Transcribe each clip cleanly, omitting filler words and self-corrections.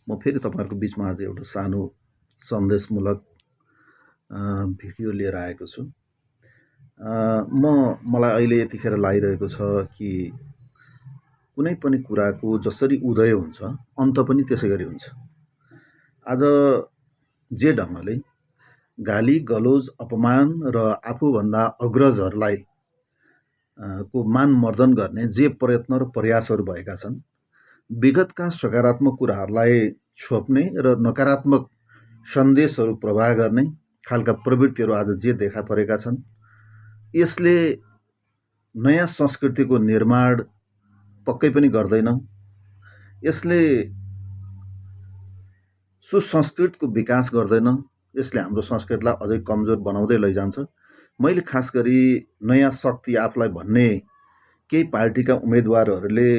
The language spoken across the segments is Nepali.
म फेरि तपाईहरुको बीचमा आज एउटा सानो सन्देशमूलक भिडियो लिएर आएको छु। मलाई अहिले यतिखेर लागिरहेको छ कि कुनै पनि कुराको जसरी उदय हुन्छ अन्त पनि त्यसैगरी हुन्छ। आज जे ढङ्गले गाली गलोज अपमान र आफूभन्दा अग्रजहरूलाई को मान मर्दन गर्ने जे प्रयत्न र प्रयासहरू भएका छन्, विगतका सकारात्मक कुराहरूलाई छोप्ने र नकारात्मक सन्देशहरू प्रवाह गर्ने खालका प्रवृत्तिहरू आज जे देखा परेका छन्, यसले नयाँ संस्कृतिको निर्माण पक्कै पनि गर्दैन। यसले सुसंस्कृतको विकास गर्दैन। यसले हाम्रो संस्कृतिलाई अझै कमजोर बनाउँदै लैजान्छ। मैले खास गरी नयाँ शक्ति आफूलाई भन्ने केही पार्टीका उम्मेदवारहरूले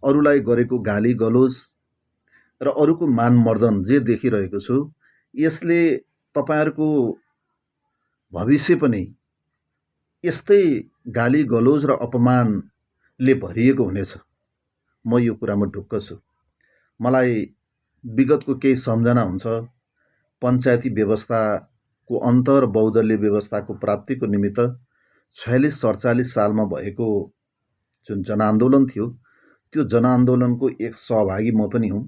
अरूलाई गरेको गाली गलोज र अरूको मान मर्दन जे देखिरहेको छु, यसले तपाईहरुको भविष्य पनि यस्तै गाली गलोज र अपमानले भरिएको हुनेछ। म यो कुरामा ढुक्क छु। मलाई विगतको केही सम्झना हुन्छ। पञ्चायती व्यवस्थाको अन्त र बहुदलीय व्यवस्थाको प्राप्तिको निमित्त 46-47 सालमा भएको जुन जनआन्दोलन थियो, त्यो जनआन्दोलनको एक सहभागी म पनि हुँ।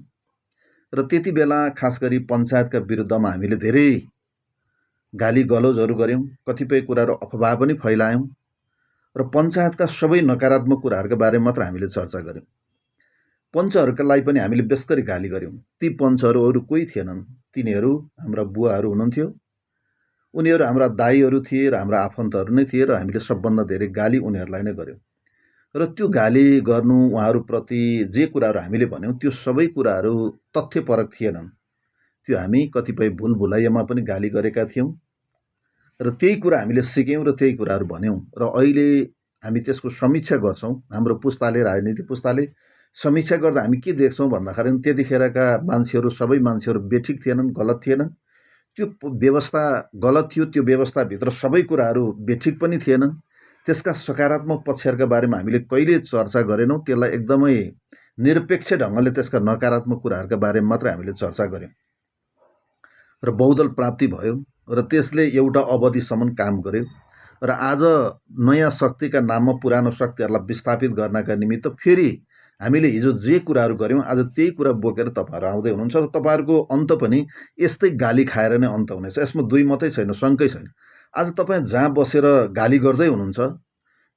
र त्यति बेला खास गरी पञ्चायतका विरुद्धमा हामीले धेरै गाली गलोजहरू गर्यौं, कतिपय कुराहरू अफवाह पनि फैलायौं र पञ्चायतका सबै नकारात्मक कुराहरूका बारेमा मात्र हामीले चर्चा गर्यौं। पञ्चहरूलाई पनि हामीले बेस्करी गाली गर्यौं। ती पञ्चहरू अरू कोही थिएनन्, तिनीहरू हाम्रा बुवाहरू हुनुहुन्थ्यो। उनीहरू हाम्रा दाइहरू थिए र हाम्रा आफन्तहरू नै थिए र हामीले सबभन्दा धेरै गाली उनीहरूलाई नै गर्यौं। र त्यो गाली गर्नु उहाँहरूप्रति जे कुराहरू हामीले भन्यौं, त्यो सबै कुराहरू तथ्यपरक थिएनन्। त्यो हामी कतिपय भुलभुलैयामा पनि गाली गरेका थियौं र त्यही कुरा हामीले सिक्यौं र त्यही कुराहरू भन्यौं र अहिले हामी त्यसको समीक्षा गर्छौं। हाम्रो पुस्ताले, राजनीति पुस्ताले समीक्षा गर्दा हामी के देख्छौं भन्दाखेरि त्यतिखेरका मान्छेहरू सबै मान्छेहरू बेठिक थिएनन्, गलत थिएनन्। त्यो व्यवस्था गलत थियो, त्यो व्यवस्थाभित्र सबै कुराहरू बेठिक पनि थिएनन्। त्यसका सकारात्मक पक्षहरूका बारेमा हामीले कहिले चर्चा गरेनौं। त्यसलाई एकदमै निरपेक्ष ढङ्गले त्यसका नकारात्मक कुराहरूका बारेमा मात्र हामीले चर्चा गर्यौं र बहुदल प्राप्ति भयो र त्यसले एउटा अवधिसम्म काम गर्यो र आज नयाँ शक्तिका नाममा पुरानो शक्तिहरूलाई विस्थापित गर्नका निमित्त फेरि हामीले हिजो जे कुराहरू गर्यौं, आज त्यही कुरा बोकेर तपाईहरु आउँदै हुनुहुन्छ र तपाईहरुको अन्त पनि यस्तै गाली खाएर नै अन्त हुनेछ। यसमा दुई मतै छैन, शंकै छैन। आज तपाई जहाँ बसेर गाली गर्दै हुनुहुन्छ,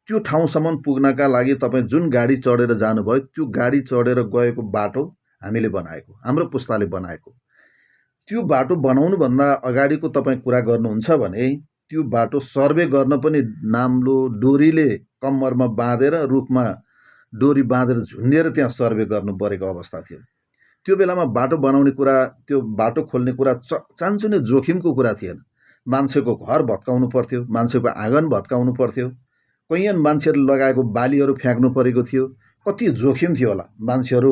त्यो ठाउँसम्म पुग्नका लागि तपाई जुन गाडी चढेर जानुभयो, त्यो गाडी चढेर गएको बाटो हामीले बनाएको, हाम्रो पुस्ताले बनाएको। त्यो बाटो बनाउनु भन्दा अगाडिको तपाई कुरा गर्नुहुन्छ भने त्यो बाटो सर्वे गर्न पनि नाम्लो डोरीले कम्मरमा बाँधेर रुखमा डोरी बाँधेर झुन्डिएर त्यहाँ सर्वे गर्नु परेको अवस्था थियो। त्यो बेलामा बाटो बनाउने कुरा, त्यो बाटो खोल्ने कुरा चान्चुने जोखिमको कुरा थिएन। मान्छेको घर भत्काउनु पर्थ्यो, मान्छेको आँगन भत्काउनु पर्थ्यो, कैयन मान्छेहरूले लगाएको बालीहरू फ्याँक्नु परेको थियो। कति जोखिम थियो होला। मान्छेहरू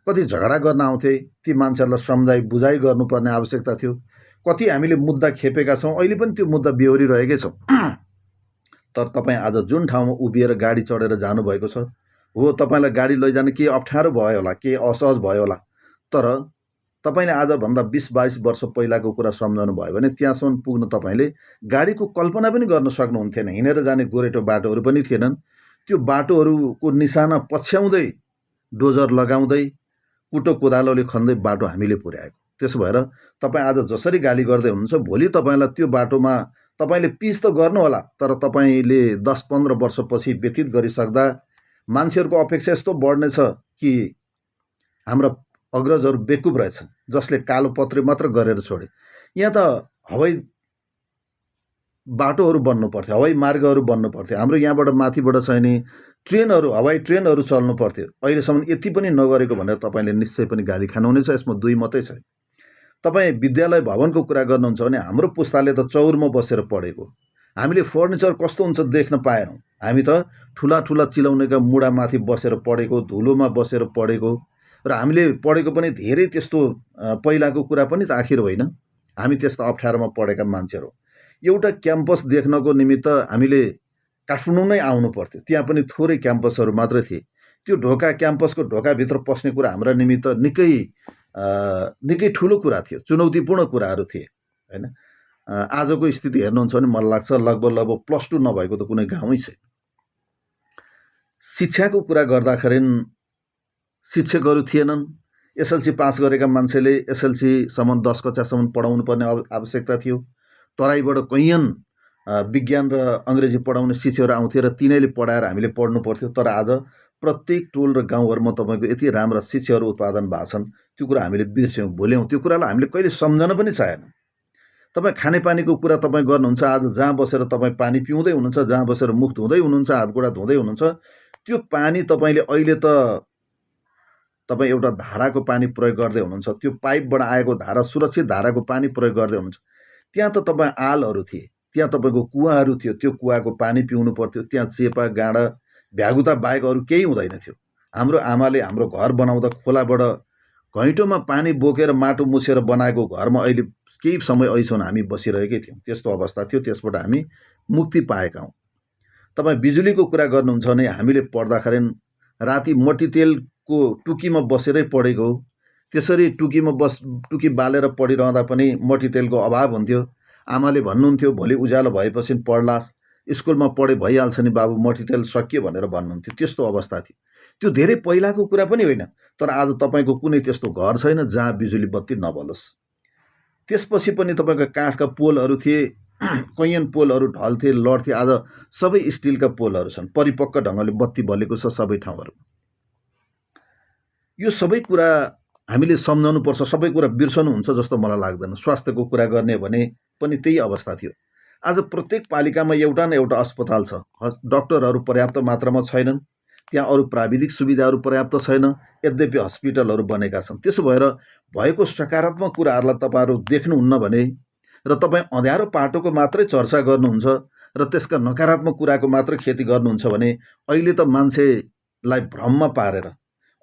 कति झगडा गर्न आउँथे, ती मान्छेहरूलाई सम्झाइ बुझाइ गर्नुपर्ने आवश्यकता थियो। कति हामीले मुद्दा खेपेका छौं, अहिले पनि त्यो मुद्दा बेहोरिरहेकै छौं। तर तपाई आज जुन ठाउँमा उभिएर गाडी चढेर जानुभएको छ, हो तपाईलाई गाडी लैजान के अप्ठ्यारो भयो होला, के असहज भयो होला, तर तपाईले आज भन्दा 20-22 वर्ष पहिलाको कुरा सम्झनु भयो भने त्यहाँसम्म पुग्न तपाईले गाडीको कल्पना पनि गर्न सक्नुहुन्थेन। हिँडेर जाने गोरेटो बाटोहरू पनि थिएनन्। त्यो बाटोहरूको निशाना पछ्याउँदै डोजर लगाउँदै कुटो कोदालोले खन्दै बाटो हामीले पुर्याएको। त्यसो भएर तपाई आज जसरी गाली गर्दै हुनुहुन्छ, भोलि तपाईलाई त्यो बाटोमा तपाईले पिच त गर्नु होला, तर तपाईले 10-15 वर्षपछि व्यतीत गरिसक्दा मान्छेहरूको अपेक्षा यस्तो बढ्नेछ कि हाम्रा अग्रजहरू बेकुब रहेछन्, जसले कालो पत्रे मात्र गरेर छोडे। यहाँ त हवाई बाटोहरू बन्नु पर्थ्यो, हवाई मार्गहरू बन्नु पर्थ्यो। हाम्रो यहाँबाट माथिबाट चाहिँ नि ट्रेनहरू, हवाई ट्रेनहरू चल्नु पर्थ्यो। अहिलेसम्म यति पनि नगरेको भनेर तपाईले निश्चय पनि गाली खानुहुनेछ। यसमा दुई मतै छैन। तपाई विद्यालय भवनको कुरा गर्नुहुन्छ भने हाम्रो पुस्ताले त चौरमा बसेर पढेको। हामीले फर्निचर कस्तो हुन्छ देख्न पाएनौं। हामी त ठुला ठुला चिलाउनेका मुढामाथि बसेर पढेको, धुलोमा बसेर पढेको र हामीले पढेको पनि धेरै त्यस्तो पहिलाको कुरा पनि त आखिर होइन। हामी त्यस्ता अप्ठ्यारोमा पढेका मान्छेहरू। एउटा क्याम्पस देख्नको निमित्त हामीले काठमाडौँ नै आउनु पर्थ्यो। त्यहाँ पनि थोरै क्याम्पसहरू मात्र थिए। त्यो ढोका, क्याम्पसको ढोकाभित्र पस्ने कुरा हाम्रा निमित्त निकै निकै ठुलो कुरा थियो, चुनौतीपूर्ण कुराहरू थिए हैन। आजको स्थिति हेर्नुहुन्छ भने मलाई लाग्छ लगभग +2 नभएको त कुनै गाउँै छैन। शिक्षाको कुरा गर्दाखेरि शिक्षकहरू थिएनन्। एसएलसी पास गरेका मान्छेले एसएलसीसम्म 10 कक्षासम्म पढाउनु पर्ने आवश्यकता थियो। तराईबाट कैयन विज्ञान र अङ्ग्रेजी पढाउने शिक्षकहरू आउँथे र तिनैले पढाएर हामीले पढ्नु पर्थ्यो। तर आज प्रत्येक टोल र गाउँहरूमा तपाईँको यति राम्रा शिक्षकहरू उत्पादन भएको छन्, त्यो कुरा हामीले बिर्स्यौँ, भुल्यौँ। त्यो कुरालाई हामीले कहिले सम्झन पनि चाहेन। तपाईँ खानेपानीको कुरा तपाईँ गर्नुहुन्छ, आज जहाँ बसेर तपाईँ पानी पिउँदै हुनुहुन्छ, जहाँ बसेर मुख धुँदै हुनुहुन्छ, हातगोडा धुँदै हुनुहुन्छ, त्यो पानी तपाईँले अहिले त तपाईँ एउटा धाराको पानी प्रयोग गर्दै हुनुहुन्छ, त्यो पाइपबाट आएको धारा, सुरक्षित धाराको पानी प्रयोग गर्दै हुनुहुन्छ। त्यहाँ त तपाईँ आलहरू थिए, त्यहाँ तपाईँको कुवाहरू थियो, त्यो कुवाको पानी पिउनु पर्थ्यो। त्यहाँ चेपा गाडा भ्यागुता बाहेक अरू केही हुँदैन थियो। हाम्रो आमाले हाम्रो घर बनाउँदा खोलाबाट घैँटोमा पानी बोकेर माटो मुछेर बनाएको घरमा अहिले केही समय अहिलेसम्म हामी बसिरहेकै थियौँ। त्यस्तो अवस्था थियो, त्यसबाट हामी मुक्ति पाएका हौँ। तपाईँ बिजुलीको कुरा गर्नुहुन्छ भने हामीले पढ्दाखेरि राति मट्टीतेलको टुकीमा बसेरै पढेको हो। त्यसरी टुकी बालेर पढिरहँदा पनि मट्टीतेलको अभाव हुन्थ्यो। आमाले भन्नुहुन्थ्यो भोलि उज्यालो भएपछि पढ्लास्, स्कुलमा पढे भइहाल्छ नि बाबु, मट्टीतेल सकियो भनेर भन्नुहुन्थ्यो। त्यस्तो अवस्था थियो। त्यो धेरै पहिलाको कुरा पनि होइन, तर आज तपाईँको कुनै त्यस्तो घर छैन जहाँ बिजुली बत्ती नबलोस्। त्यसपछि पनि तपाईँको काठका पोलहरू थिए, कैयन पोलहरू ढल्थे, लड्थे। आज सबै स्टिलका पोलहरू छन्, परिपक्व ढङ्गले बत्ती बलेको छ सबै ठाउँहरू। यो सबै कुरा हामीले सम्झाउनु पर्छ, सबै कुरा बिर्सनु हुन्छ जस्तो मलाई लाग्दैन। स्वास्थ्यको कुरा गर्ने भने पनि त्यही अवस्था थियो। आज प्रत्येक पालिकामा एउटा न एउटा अस्पताल छ, डाक्टरहरू पर्याप्त मात्रामा छैनन्, त्यहाँ अरू प्राविधिक सुविधाहरू पर्याप्त छैन, यद्यपि हस्पिटलहरू बनेका छन्। त्यसो भएर भएको सकारात्मक कुराहरूलाई तपाईँहरू देख्नुहुन्न भने र तपाईँ अँध्यारो पाटोको मात्रै चर्चा गर्नुहुन्छ र त्यसका नकारात्मक कुराको मात्रै खेती गर्नुहुन्छ भने अहिले त मान्छेलाई भ्रममा पारेर,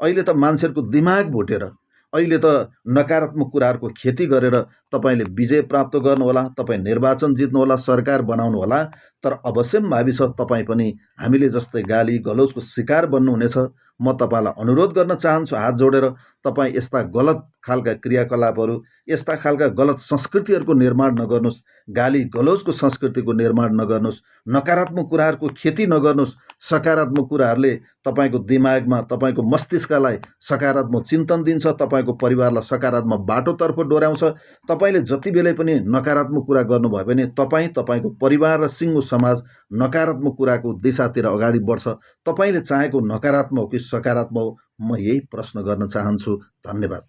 अहिले त मान्छेहरूको दिमाग भुटेर, अहिले त नकारात्मक कुराहरूको खेती गरेर तपाईँले विजय प्राप्त गर्नुहोला, तपाईँ निर्वाचन जित्नुहोला, सरकार बनाउनुहोला। तर अवश्य भावी छ तपाईँ पनि हामीले जस्तै गाली गलौजको शिकार बन्नुहुनेछ। म तपाईँलाई अनुरोध गर्न चाहन्छु हात जोडेर, तपाईँ यस्ता गलत खालका क्रियाकलापहरू, यस्ता खालका गलत संस्कृतिहरूको निर्माण नगर्नुहोस्, गाली गलौजको संस्कृतिको निर्माण नगर्नुहोस्, नकारात्मक कुराहरूको खेती नगर्नुहोस्। सकारात्मक कुराहरूले तपाईँको दिमागमा, तपाईँको मस्तिष्कलाई सकारात्मक चिन्तन दिन्छ, तपाईँको परिवारलाई सकारात्मक बाटोतर्फ डोर्याउँछ। तपाईँले जति बेलै पनि नकारात्मक कुरा गर्नुभयो भने तपाईँको परिवार र सिङ्गो समाज नकारात्मक कुराको दिशातिर अगाडि बढ्छ। तपाईँले चाहेको नकारात्मक हो कि सकारात्मक हो, म यही प्रश्न गर्न चाहन्छु। धन्यवाद।